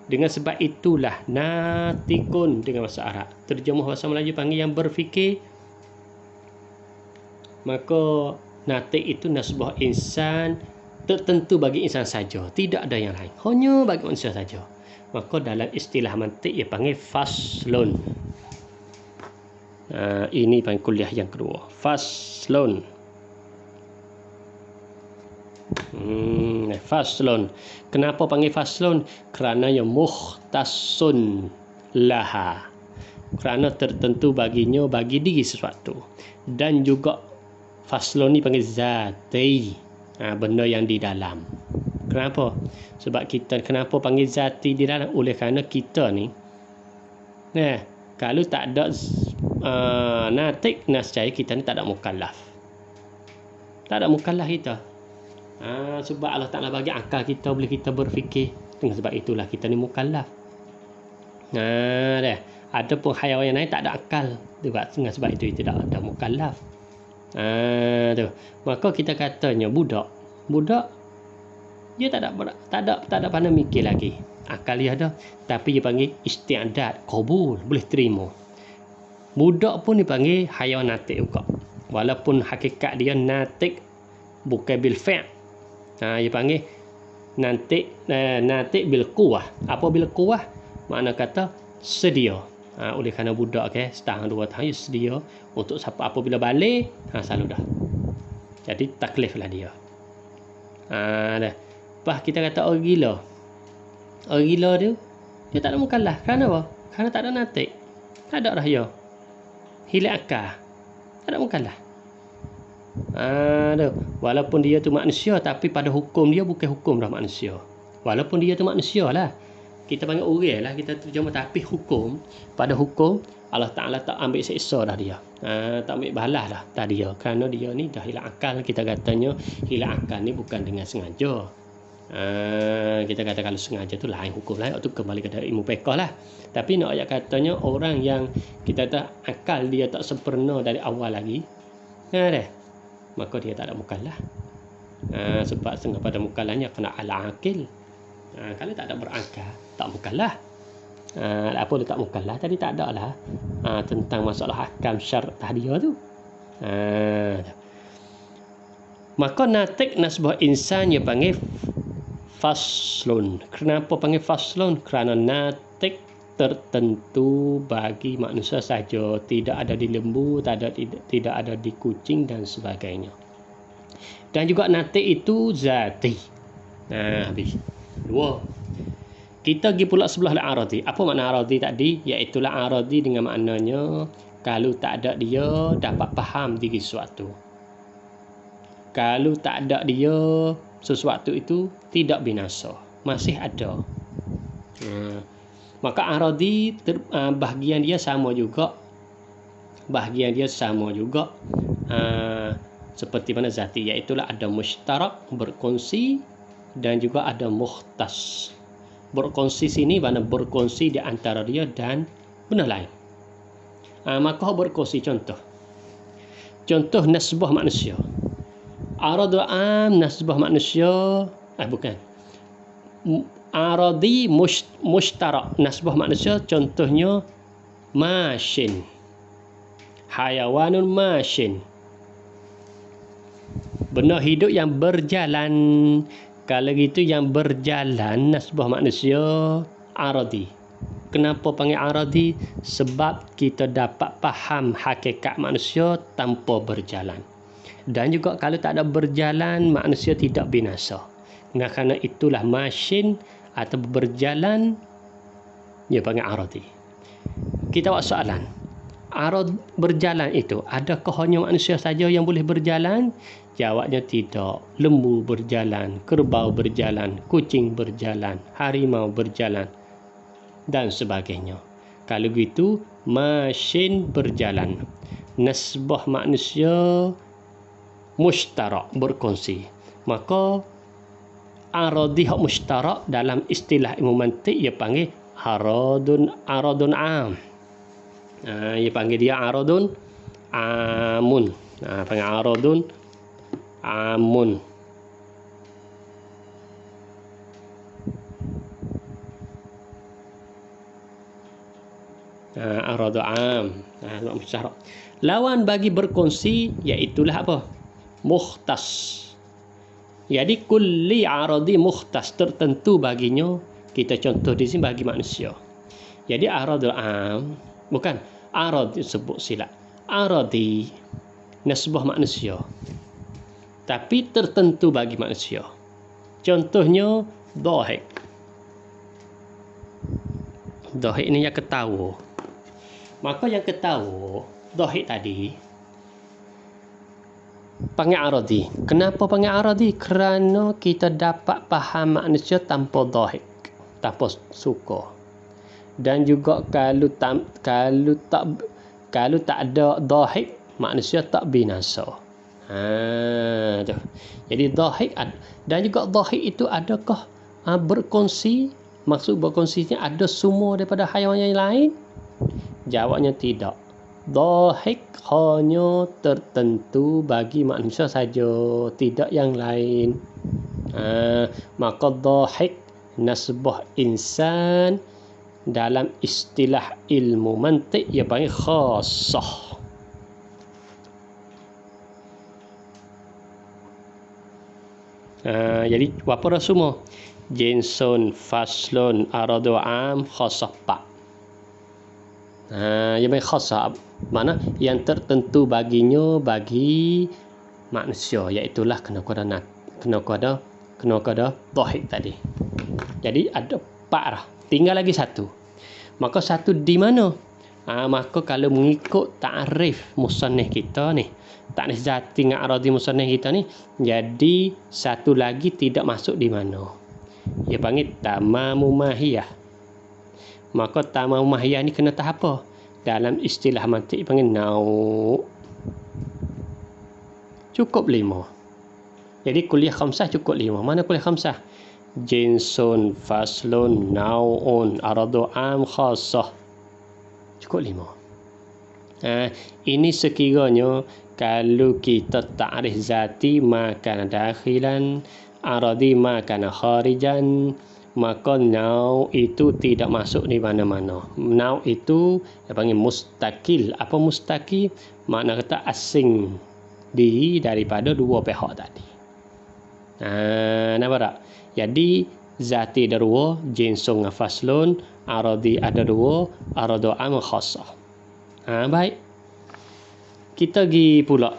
Dengan sebab itulah natikun dengan bahasa Arab. Terjemah bahasa Melayu panggil yang berfikir. Maka natik itu nasbah insan tertentu bagi insan saja, tidak ada yang lain, hanya bagi manusia saja. Maka dalam istilah mantik ia panggil faslun. Ini panggil kuliah yang kedua, faslun. Faslun. Kenapa panggil faslun? Kerana yang mukhtasun laha, kerana tertentu baginya, bagi diri sesuatu. Dan juga faslun ni panggil zati, benda yang di dalam. Kenapa? Sebab kita kenapa panggil zati di dalam? Oleh kerana kita ni kalau tak ada natik, nascaya kita ni tak ada mukallaf. Tak ada mukallaf kita. Sebab Allah Ta'ala bagi akal kita, boleh kita berfikir. Dengan sebab itulah kita ni mukallaf. Ada pun haiwan yang lain tak ada akal. Dengan sebab itu tidak ada mukallaf. Maka kita katanya budak dia tak ada pandai mikir lagi. Akal dia ada, tapi dia panggil isti'dad, qabul, boleh terima. Budak pun dipanggil haiwan natik juga. Walaupun hakikat dia natik bukan bil fa'. Dia panggil natik bil quwah. Apa bil quwah? Makna kata sedia. Oleh kerana budak setahun 2 tahun sedia untuk siapa apabila balik selalu dah. Jadi taklif lah dia. Lepas kita kata orang gila. Orang gila dia tak ada mukallaf. Kerana apa? Kerana tak ada natik. Tak ada rahya. Hilang akal. Tak ada mukallaf. Walaupun dia tu manusia, tapi pada hukum dia bukan hukum dah manusia. Walaupun dia tu manusia lah, kita panggil orang lah, kita terjemah, tapi hukum, pada hukum Allah Ta'ala tak ambil seksa dah dia. Tak ambil balas dah tak dia. Kerana dia ni dah hilang akal. Kita katanya hilang akal ni bukan dengan sengaja. Kita kata kalau sengaja tu lain hukum lain, tu kembali ke ilmu fiqh lah. Tapi nak ayat katanya orang yang kita kata akal dia tak sempurna dari awal lagi, maka dia tak ada mukallaf. Sebab setengah pada mukallafnya kena ala akil. Kalau tak ada berakal, tak mukallaf. Apa dia tak mukallaf tadi, tak ada lah tentang masalah hakam syarat dia tu. Maka natik nasbah insan dia panggil faslun. Kenapa panggil faslun? Kerana natik tertentu bagi manusia saja, tidak ada di lembu, tidak ada di kucing dan sebagainya. Dan juga natik itu zati. Nah, habis. Dua. Kita pergi pula sebelah aradi. Apa makna aradi tadi? Iaitulah aradi dengan maknanya kalau tak ada dia dapat faham diri sesuatu. Kalau tak ada dia, sesuatu itu tidak binasa, masih ada. Maka aradi bahagian dia sama juga. Seperti mana zati, iaitulah ada mushtarak, berkongsi, dan juga ada mukhtas. Berkongsi sini mana berkongsi di antara dia dan benda lain. Maka berkongsi contoh nasbah manusia. Aradul am nasbah manusia, bukan. Aradi mushtarak nasbah manusia, contohnya mashin, hayawanun mashin, benda hidup yang berjalan. Kalau gitu yang berjalan nasbah manusia aradi. Kenapa panggil aradi? Sebab kita dapat faham hakikat manusia tanpa berjalan. Dan juga kalau tak ada berjalan, manusia tidak binasa. Nah, kerana itulah mashin atau berjalan, dia panggil aradi. Kita buat soalan. Arad berjalan itu, adakah hanya manusia saja yang boleh berjalan? Jawabnya tidak. Lembu berjalan, kerbau berjalan, kucing berjalan, harimau berjalan, dan sebagainya. Kalau gitu, mashin berjalan. Nasbah manusia mushtarak, berkongsi. Maka aradi hak mushtarak dalam istilah ilmu mantik ia panggil aradun am. Ia panggil dia aradun amun. Panggil aradun amun. Aradu am. Mushtarak. Lawan bagi berkongsi iaitulah apa? Mukhtas. Jadi kulli aradi mukhtas, tertentu baginya. Kita contoh di sini bagi manusia. Jadi aradul am, bukan aradi sebut silap. Aradi nasbah manusia, tapi tertentu bagi manusia. Contohnya dhahik. Dhahik ini yang ketawa. Maka yang ketawa, dhahik tadi panggil aradi. Kenapa panggil aradi? Kerana kita dapat faham manusia tanpa dhahik, tanpa suka. Dan juga kalau tak ada dhahik, manusia tak binasa. Jadi dhahik dan juga dhahik itu adakah berkongsi? Maksud berkongsinya ada semua daripada haiwan yang lain? Jawabnya tidak. Dhahik hanya tertentu bagi manusia saja, tidak yang lain. Maka dhahik nasbah insan dalam istilah ilmu mantik ia panggil khassah. Jadi apa dah semua? Jinsun, faslun, aradu am, khassah pa. Ia panggil khassah. Mana yang tertentu baginya bagi manusia, iaitulah kena kada dhahik tadi. Jadi ada 4 dah. Tinggal lagi 1. Maka 1 di mana? Maka kalau mengikut ta'rif musannif kita ni, ta'rif zati dengan aradi musannif kita ni, jadi 1 lagi tidak masuk di mana? Ia panggil tamamu mahiyah. Maka tamamu mahiyah ni kena tahap apa? Dalam istilah mantik panggil nau. Cukup 5. Jadi kuliah khamsah cukup 5. Mana kuliah khamsah? Jinsun, faslun, nau'un, aradu am, khassah. Cukup 5. Ini sekiranya kalau kita ta'rif zati maka dakhilan, aradi maka kharijan, maka nau itu tidak masuk di mana-mana. Nau itu dia panggil mustaqil. Apa mustaqil? Makna kata asing diri daripada 2 pihak tadi. Nampak tak? Jadi zati ada dua, jinsun dengan faslun, aradi ada dua, aradu am khassah. Baik. Kita pergi pula.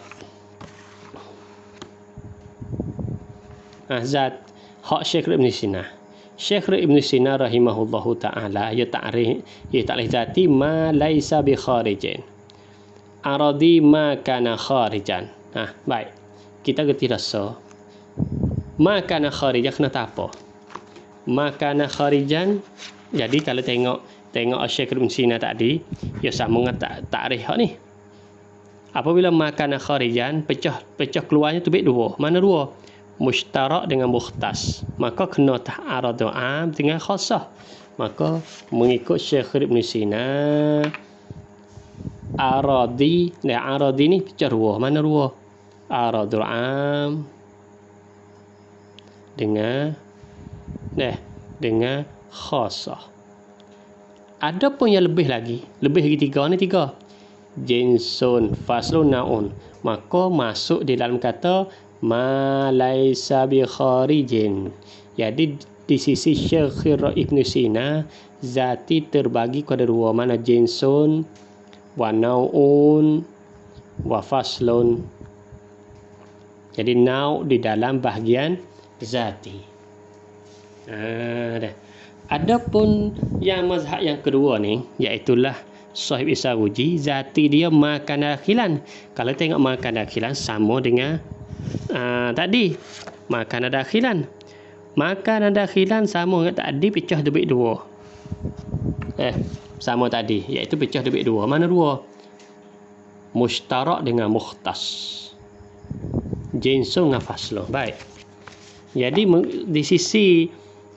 Zat hak Syekh Ibn Sina. Syekh Ibn Sina rahimahullahu ta'ala ia ta'rif zati ma laisa bi kharijin. Aradi ma kana kharijan. Baik. Kita gerti rasa. Ma kana kharijan kena apa? Ma kana kharijan. Jadi kalau tengok Syekh Ibn Sina tadi, ia sama dengan ta'rif hak ni. Apabila ma kana kharijan, pecah keluarnya tu baik dua. Mana dua? Mushtarak dengan mukhtas, maka kena ta'aradu am dengan khassah. Maka mengikut Syekh Ibn Sina, aradi ni pecah dua. Mana dua? Aradu am dengan khassah. Ada pun yang lebih lagi tiga ni tiga. Jinsun faslun naun, maka masuk di dalam kata ma laisa bi kharijin. Jadi di sisi Syekh Ibn Sina, zati terbagi kepada dua. Mana jinsun wa naun wa faslun. Jadi nau di dalam bahagian zati. Adapun yang mazhab yang kedua ni, iaitulah Sahib Isaruji, zati dia makan dakhilan. Kalau tengok makan dakhilan sama dengan tadi makanan dakhilan sama dengan tadi pecah debit dua. Sama tadi, iaitu pecah debit dua. Mana dua? Mushtarak dengan mukhtas, jinsun dengan faslun. Baik. Jadi di sisi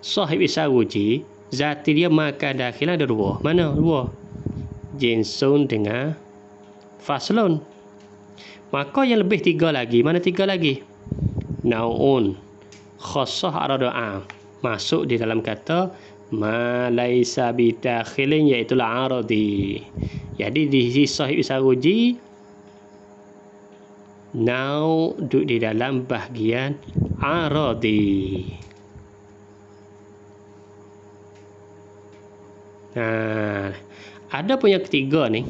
Sahib Isaruji, zati dia makan dakhilan ada dua. Mana dua? Jinsun dengan faslun. Maka yang lebih tiga lagi. Mana tiga lagi? Naun, khassah, aradu am. Masuk di dalam kata ma laisa bidakhilin, iaitu aradi. Jadi di sisi Sahib Isaruji, nau duduk di dalam bahagian aradi. Ada pun yang ketiga ni,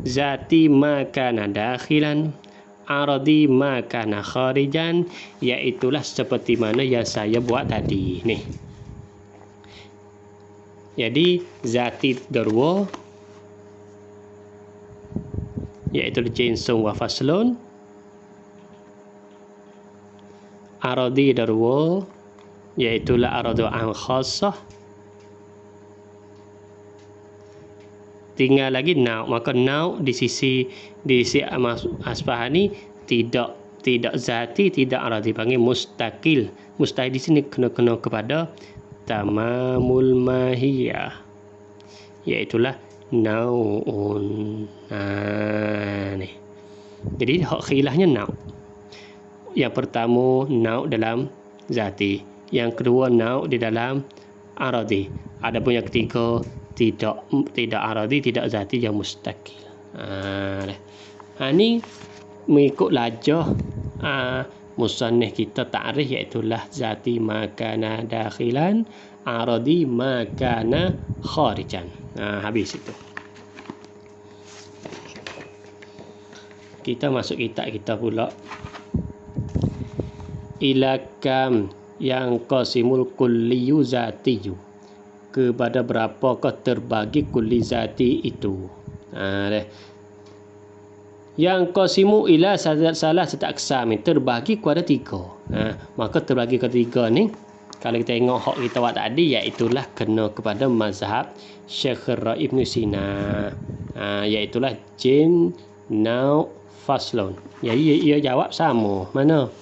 zati makana dakhilan, aradi makana kharijan, iaitulah seperti mana yang saya buat tadi ni. Jadi zati dua, iaitu jinsun wa faslun. Aradi dua, iaitulah aradu an khassah. Tinggal lagi nau. Maka nau di sisi Asbahani tidak zati, tidak aradi, panggil mustaqil. Mustaqil di sini kena kepada tamamul mahiyah, iaitulah naun. Ni. Jadi hak khilafnya nau. Yang pertama nau dalam zati, yang kedua nau di dalam aradi. Adapun yang ketiga tidak aradi, tidak zati, yang mustaqil. Ni mengikut lajah musannif kita ta'rif, iaitulah zati makana dakhilan, aradi makana kharijan. Habis itu. Kita masuk kitab kita pula. Ilakam yang qasimul kulliyu zatiyu, kepada berapakah terbagi kulli zati itu. Yang qasimu ila salah satu aksam, terbagi kepada tiga. Maka terbagi kepada tiga ni, kalau kita tengok hak kita buat tadi, iaitulah kena kepada mazhab Syekh Ibn Sina, iaitulah jin, nau, faslun. Jadi ia jawab sama. Mana?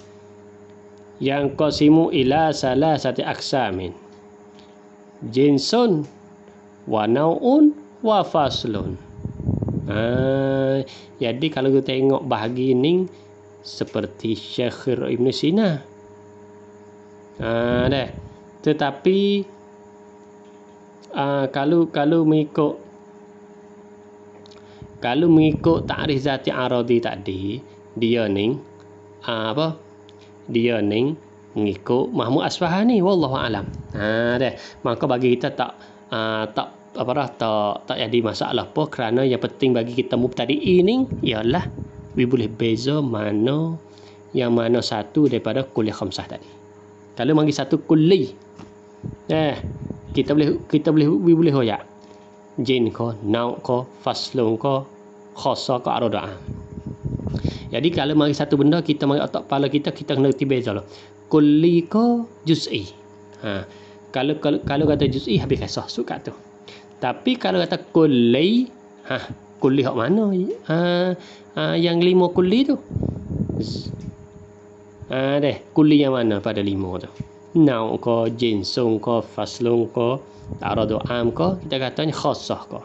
Yang qasimu ila salah satu aksamin, jinsun wa nau'un wa faslun. Jadi kalau kita tengok bahagi ini seperti Syekh Ibn Sina. Tetapi kalau mengikut ta'rif zati aradi tadi, dia ni mengikut Mahmud Asfahani, wallahu alam. Dah. Maka bagi kita tak jadi masalah apa, kerana yang penting bagi kita mubtadi'in ni ialah we boleh beza mana yang mana satu daripada kuliah khamsah tadi. Kalau bagi satu kuli, kita boleh hoyak jin ko, nau ko, faslun ko, khasa ko, aroda. Jadi kalau mari satu benda kita mari otak kepala kita kena reti beza lah. Kulli ko juz'i. Kalau kata juz'i habis kasah sukat tu. Tapi kalau kata kulli, kulli hak mana? Yang 5 kulli tu. Deh, kulli yang mana pada 5 tu? Nau ko, jinsung ko, faslun ko, aradu am ko, kita katanya khasah ko.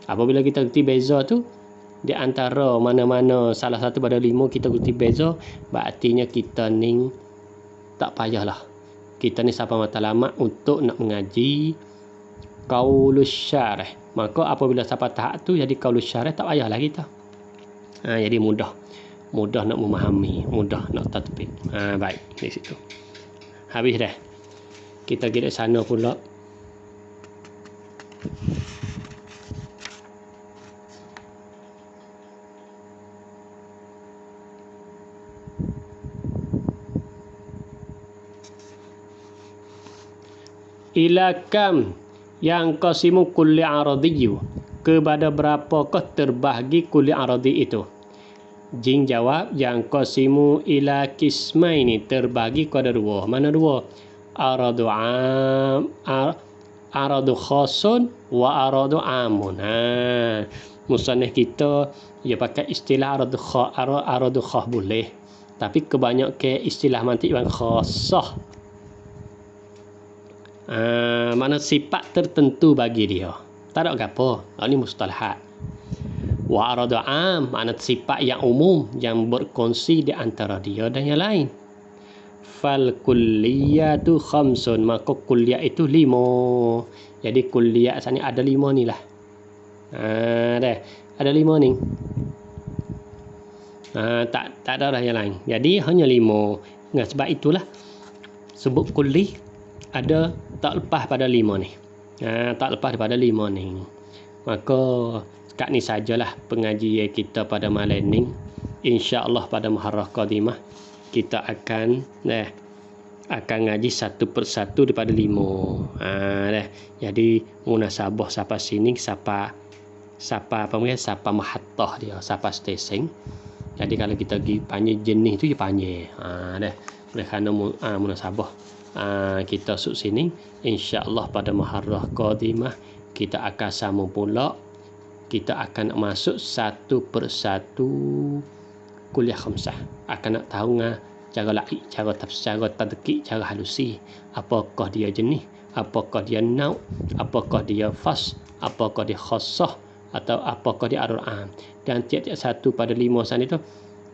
Apabila kita reti beza tu, di antara mana-mana salah satu pada 5 kita reti beza, berartinya kita ni tak payahlah. Kita ni siapa matlamat untuk nak mengaji qaulus syarih. Maka apabila sampai tahap tu jadi qaulus syarih, tak payahlah kita. Jadi mudah nak memahami, mudah nak tatbik. Baik, di situ. Habis dah. Kita pergi ke sana pula. Ila kam yang qasimu kulli aradiyyu, kepada berapakah terbahagi kulli aradi itu? Jin jawab yang qasimu ila kismaini, terbagi kepada 2. Mana 2? Aradu am, aradu khasun wa aradu amun. Musannif kita dia pakai istilah aradu khas boleh, tapi kebanyakan istilah mantik yang khasah. Mana sifat tertentu bagi dia. Tak ada apa. Ini mustalahat. Wa aradu am, mana sifat yang umum yang berkongsi di antara dia dan yang lain. Fal kulliyatu khamsun, maka kulliyah itu 5. Jadi kulliyah asalnya ada 5 ni lah. Dah, ada 5 ni. Tak ada dah yang lain. Jadi hanya 5. Nah, sebab itulah sebut kulli ada tak lepas pada 5 ni. Tak lepas daripada 5 ni. Maka kat ni sajalah pengajian kita pada malam ni. InsyaAllah pada Muharram Qadimah kita akan ngaji satu persatu daripada 5. Jadi munasabah siapa sini, siapa mahattah dia, siapa stesen. Jadi kalau kita pergi panggil jenis tu dia panggil. Oleh kerana munasabah kita suk sini, insya-Allah pada Muharram Qadimah kita akan sambung pula. Kita akan masuk satu persatu kuliah khamsah. Akan nak tahu cara laik, cara tafsir, cara tadqiq, cara halusi. Apakah dia jenis, apakah dia nau', apakah dia fas, apakah dia khassah, atau apakah dia ar-am. Dan tiap-tiap satu pada 5 sana itu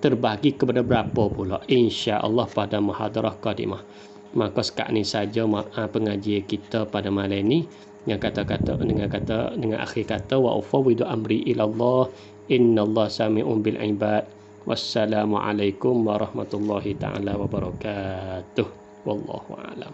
terbagi kepada berapa pula, insya-Allah pada muhadarah qadimah. Maka sekarang ni saja pengajian kita pada malam ni dengan akhir kata wa ufawwidu amri ila Allah innallaha sami'un bil ibad. Wassalamualaikum warahmatullahi taala wabarakatuh. Wallahu a'lam.